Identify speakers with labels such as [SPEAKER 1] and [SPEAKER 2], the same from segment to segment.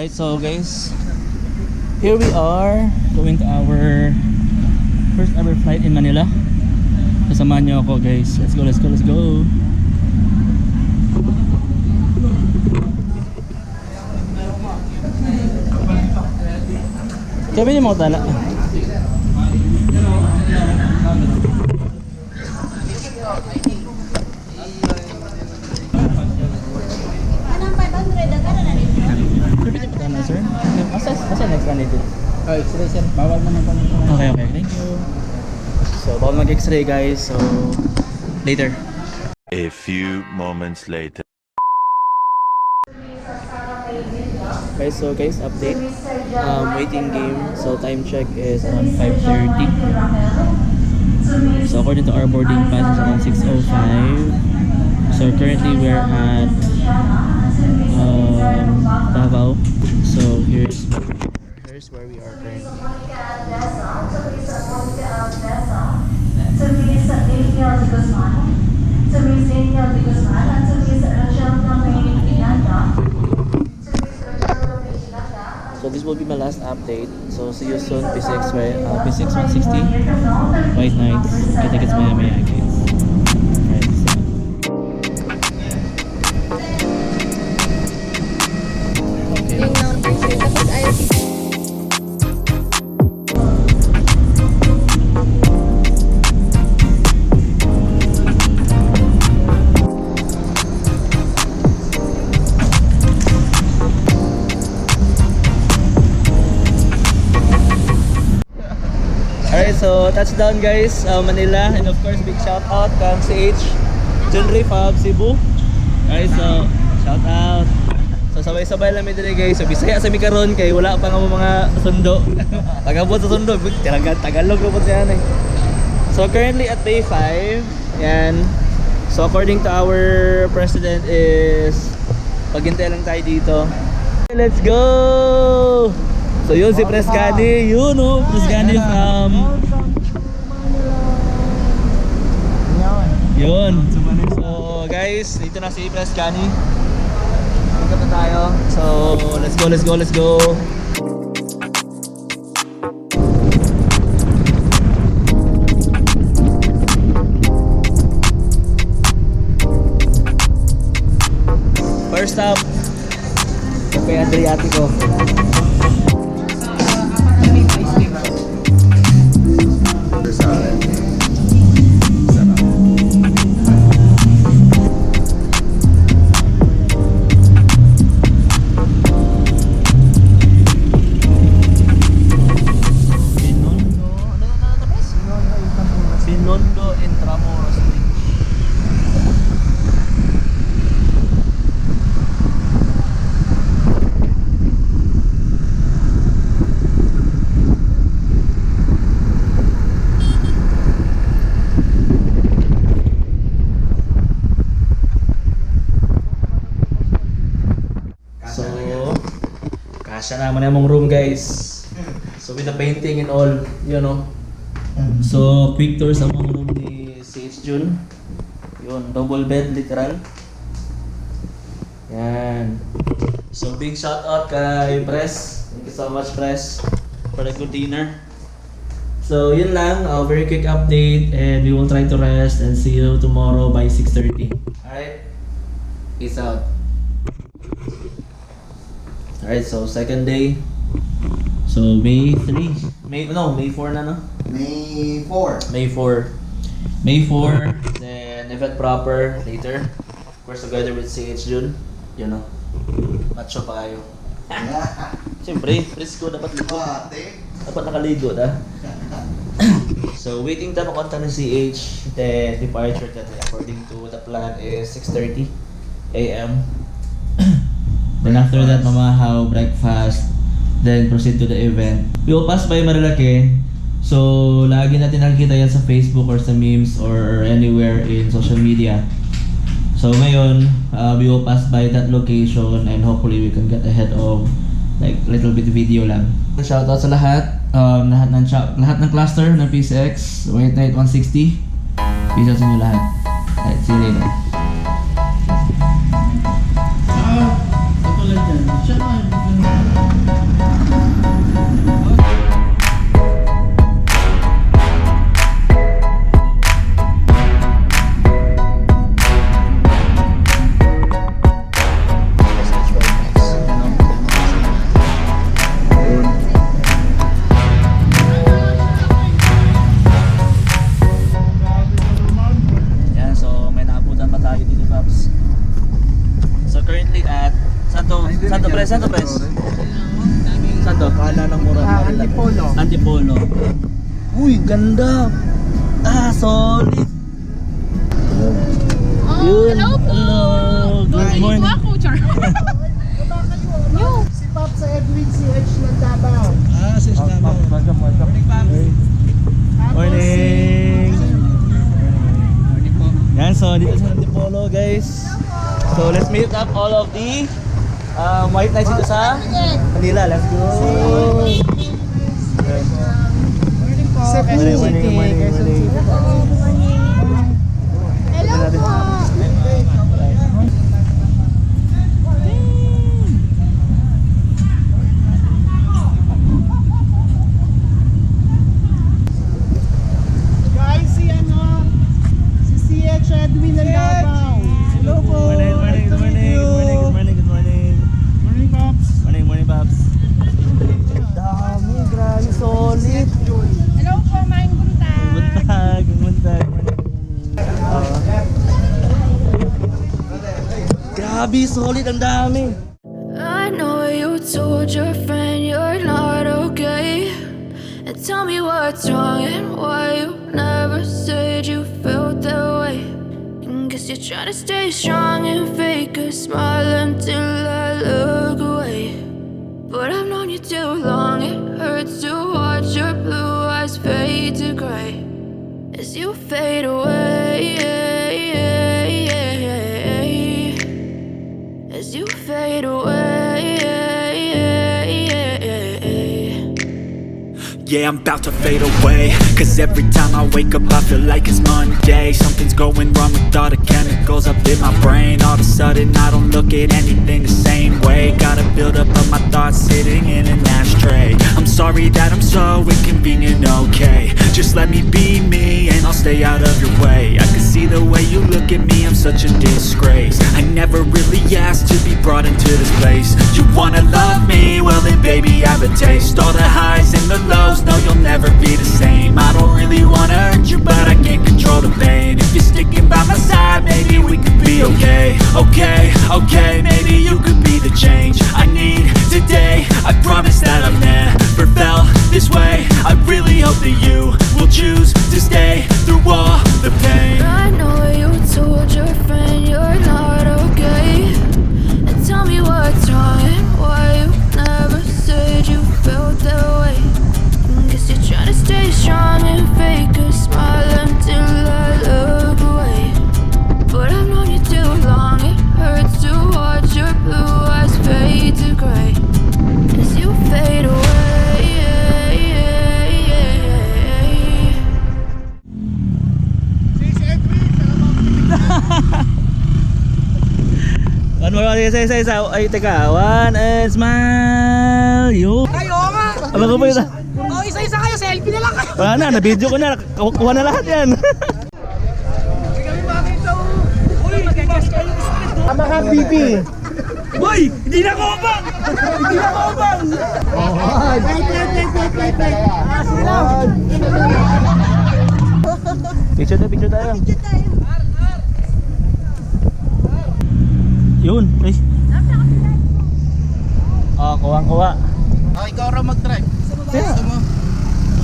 [SPEAKER 1] Alright, so guys, here we are going to our first ever flight in Manila. Kasamahan niyo ako guys. Let's go, let's go, let's go. Kami niyo mga tala. Sir? Asa next one dito?
[SPEAKER 2] Oh, X-ray sir. Bawal naman po.
[SPEAKER 1] Okay, okay. Thank you. So, bawal mag-X-ray guys. So, later.
[SPEAKER 3] A few moments later.
[SPEAKER 1] Guys, update. Waiting game. So, time check is around 5:30. So, according to our boarding pass, it's around 6:05. So, currently we're at Davao. So here's where we are currently. So this will be my last update. So see you soon. P6 160. White Knights. I think it's Miami guys. Alright, so touchdown guys, Manila, and of course big shout out kang CH Junri Fab Cebu. Alright, so shout out. So sabay-sabay lang mi dire guys. So Bisaya sa mi karon kay wala pa nga mga sundo. Pag-abot sa sundo, Tagalog po yan eh. So currently at day 5, yan. So according to our president is paghintay lang tayo dito. Let's go! So yun si Prescani, yun oh, Prescani from yun. So guys, dito na si Prescani. Ikot na tayo. So let's go, let's go, let's go. First stop, Cafe Adriatico. Kasya naman yung room guys. So with the painting and all, you know. So quick tour sa mga room ni CH Jun. Yun, double bed literal. Yan. So big shout out kay Press. Thank you so much Press for the good dinner. So yun lang, a very quick update and we will try to rest and see you tomorrow by 6:30. Alright? Peace out. Alright, so second day. So May 3. May 4 na no?
[SPEAKER 2] May 4.
[SPEAKER 1] May 4. Then event proper later. Of course together with CH Jun. You know. Macho pa kayo. Siyempre, presko dapat ligo. Dapat nakaligo ta. So waiting time ako ni CH. Then departure today according to the plan is 6:30 AM. Then after that, mamahaw, breakfast, then proceed to the event. We will pass by Marilake. So, lagi natin nakikita yan sa Facebook or sa memes or anywhere in social media. So, ngayon, we will pass by that location and hopefully we can get ahead of like little bit video lang. Shoutout sa lahat. Lahat ng cluster ng PCX, White Knight 160. Peace out sa inyo lahat. Alright, see you later.
[SPEAKER 4] Katulad yan. Siya
[SPEAKER 1] currently at Santo Pres. Santo?
[SPEAKER 2] Kala ng mura. Antipolo.
[SPEAKER 1] Antipolo. Uy, ganda. Solid. Yun.
[SPEAKER 4] Hello po.
[SPEAKER 1] Hello. Good morning.
[SPEAKER 4] Ako, Char.
[SPEAKER 5] Si Pop sa Edwin CH ng Davao.
[SPEAKER 2] Sis naman.
[SPEAKER 1] Morning. Yan, so dito sa Antipolo guys. So let's meet up all of the White Knights dito sa Manila. Let's go. Morning.
[SPEAKER 4] Hello po.
[SPEAKER 5] Guys, si CH Edwin ng Davao. Hello po.
[SPEAKER 1] Good morning,
[SPEAKER 5] Pops.
[SPEAKER 1] Morning, Pops. Dami, grabe, solid.
[SPEAKER 4] Hello po, maing buntag.
[SPEAKER 1] Buntag. Grabe, solid, ang dami.
[SPEAKER 6] I know you told your friend you're not okay. And tell me what's wrong and why you never said you felt that way. And guess you're trying to stay strong and fake a smile until I look away. But I've known you too long, it hurts to watch your blue eyes fade to gray as you fade away. As you fade away.
[SPEAKER 7] Yeah, I'm about to fade away. Cause every time I wake up I feel like it's Monday. Something's going wrong with all the chemicals up in my brain. All of a sudden I don't look at anything the same way. Got a buildup of my thoughts sitting in an ashtray. I'm sorry that I'm so inconvenient, okay. Just let me be me and I'll stay out of your way. I can see the way you look at me, I'm such a disgrace. I never really asked to be brought into this place. You wanna love me? Well then baby I have a taste. All the highs and the lows, no you'll never be the same. I don't really wanna hurt you but I can't control the pain. If you're sticking by my side maybe we could be okay. Okay, maybe you could be the change I need today. I promise that I've never felt this way. I really hope that you will choose to stay through all the pain.
[SPEAKER 6] I know you told your friend you're not okay. And tell me what's wrong and why you never said you felt that way. Guess you're trying to stay strong and fake a smile until I look away. But I've known you too long, it hurts to watch your blue eyes fade to gray as you fade away.
[SPEAKER 1] One more, isa. Ay, teka. One and smile. Yo.
[SPEAKER 5] Kayo nga.
[SPEAKER 1] Ano ko ba yun?
[SPEAKER 5] Oh, isa-isa kayo. Selfie na lang kayo.
[SPEAKER 1] Wala na, na-video ko na. Kuha na lahat yan.
[SPEAKER 5] Kami makita. Uy, mag-adjust kayo ng split. Tama ka, BP.
[SPEAKER 1] Boy! Hindi na ako abang!
[SPEAKER 5] Wait. Sila.
[SPEAKER 1] Picture tayo. Yun, ay. Kuha.
[SPEAKER 2] Ikaw raw mag-drive.
[SPEAKER 1] Sino?
[SPEAKER 2] Gusto mo?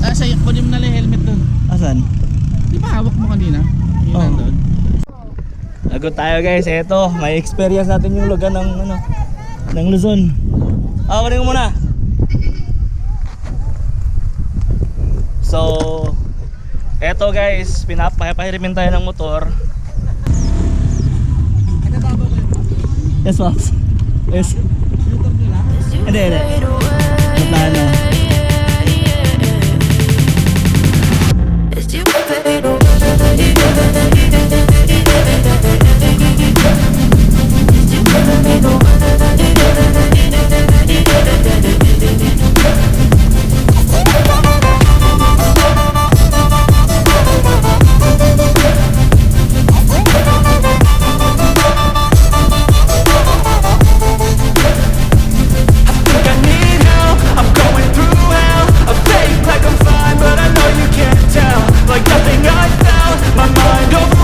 [SPEAKER 2] Sa'yo, kunin mo na lang yung helmet doon.
[SPEAKER 1] Asan?
[SPEAKER 2] Di ba hawak mo kanina? Yung
[SPEAKER 1] Oo.
[SPEAKER 2] nandun.
[SPEAKER 1] Lagot tayo guys, eto, may experience natin yung lugar ng ng Luzon. Kunin ko muna. So, eto guys, pinapahirimin tayo ng motor. Yes, Pops. Yes. Hindi. Gitnaan na.
[SPEAKER 6] As you fade away.
[SPEAKER 7] Like nothing I felt, my mind over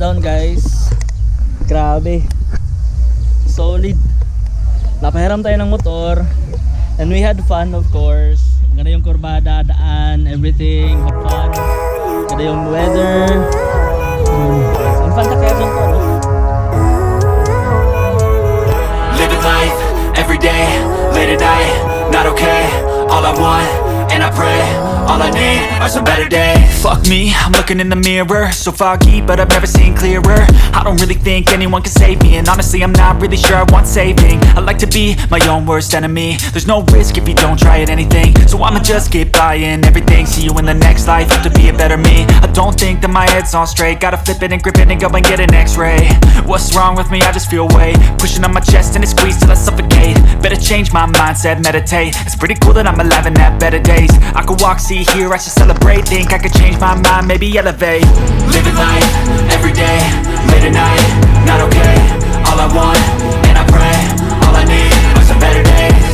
[SPEAKER 1] down guys. Grabe. Solid. Napahiram tayo ng motor. And we had fun of course. Maganda yung kurbada, daan, everything. Have fun. Maganda yung weather. Infanta kaya doon ko, no?
[SPEAKER 7] Living life, everyday, late at night, not okay. All I want, and I pray, all I need are some better days. Fuck me, I'm looking in the mirror, so foggy, but I've never seen clearer. I don't really think anyone can save me, and honestly I'm not really sure I want saving. I like to be my own worst enemy. There's no risk if you don't try at anything, so I'ma just keep buying everything. See you in the next life, have to be a better me. I don't think that my head's on straight, gotta flip it and grip it and go and get an x-ray. What's wrong with me? I just feel weight pushing on my chest and it squeezes till I suffocate. Better change my mindset, meditate. It's pretty cool that I'm alive and have better days. I could walk, see, hear, I should celebrate. Think I could change my mind, maybe elevate. Living life, everyday, late at night, not okay. All I want, and I pray, all I need are some better days.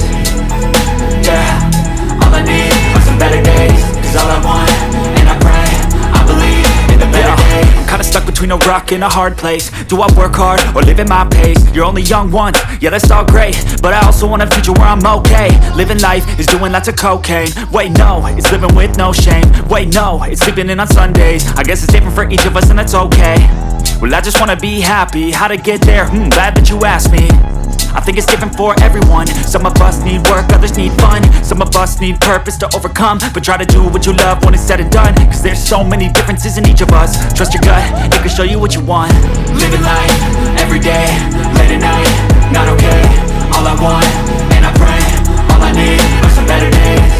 [SPEAKER 7] Yeah, all I need are some better days. Cause all I want, and I pray, I believe in the better days. Kinda stuck between a rock and a hard place. Do I work hard or live at my pace? You're only young once, yeah that's all great, but I also want a future where I'm okay. Living life is doing lots of cocaine. Wait no, it's living with no shame. Wait no, it's sleeping in on Sundays. I guess it's different for each of us and that's okay. Well I just wanna be happy, how to get there? Glad that you asked me. I think it's different for everyone. Some of us need work, others need fun. Some of us need purpose to overcome. But try to do what you love when it's said and done. Cause there's so many differences in each of us. Trust your gut, it can show you what you want. Living life, everyday, late at night, not okay. All I want, and I pray, all I need are some better days.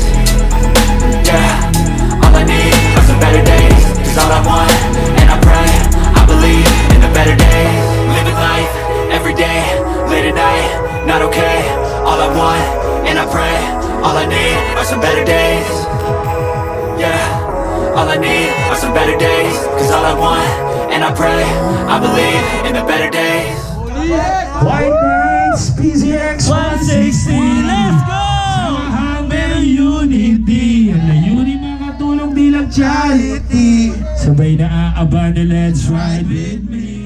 [SPEAKER 7] Yeah, all I need are some better days. Cause all I want, and I pray, I believe in the better days. Living life, everyday, late at night, not okay. All I want, and I pray, all I need are some better days. Yeah, all I need are some better days. Cause all I want, and I pray, I believe in the better days.
[SPEAKER 5] White Knights, PZX 160.
[SPEAKER 1] Let's go!
[SPEAKER 5] Samahang merong unity. Ang layunin makatulong bilang charity. Sabay na aaban na let's ride with me.